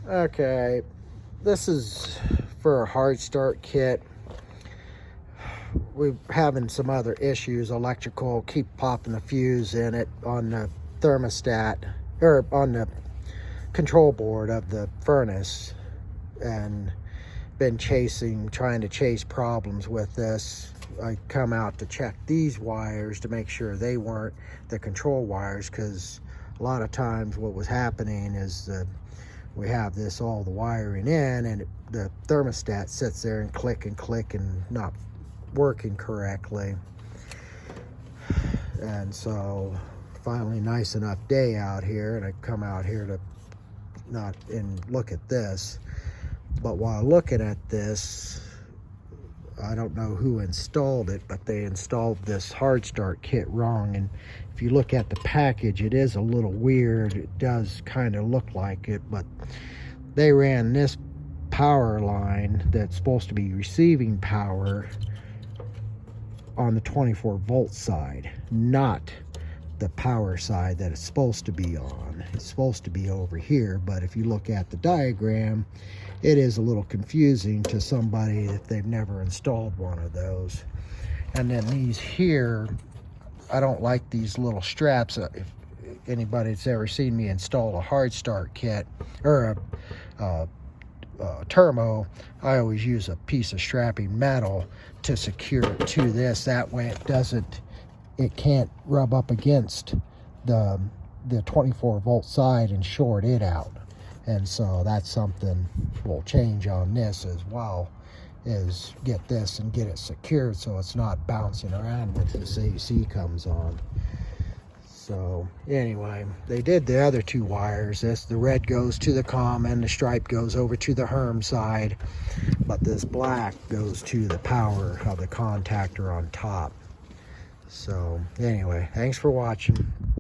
Okay, this is for a hard start kit. We're having some other issues, electrical, keep popping the fuse in it on the thermostat, or on the control board of the furnace, and been trying to chase problems with this. I come out to check these wires to make sure they weren't the control wires, because a lot of times what was happening is we have all the wiring in, and the thermostat sits there and click and not working correctly. And so finally, nice enough day out here, and I come out here to look at this. But while looking at this, I don't know who installed it, but they installed this hard start kit wrong. And if you look at the package, it is a little weird. It does kind of look like it, but they ran this power line that's supposed to be receiving power on the 24-volt side, not the power side that it's supposed to be on. It's supposed to be over here, but if you look at the diagram, it is a little confusing to somebody if they've never installed one of those. And then these here, I don't like these little straps. If anybody that's ever seen me install a hard start kit or a Turbo, I always use a piece of strapping metal to secure it to this. That way it can't rub up against the 24-volt side and short it out. And so that's something we'll change on this as well, is get this and get it secured so it's not bouncing around when this AC comes on. So anyway, they did the other two wires. The red goes to the common, the stripe goes over to the Herm side, but this black goes to the power of the contactor on top. So anyway, thanks for watching.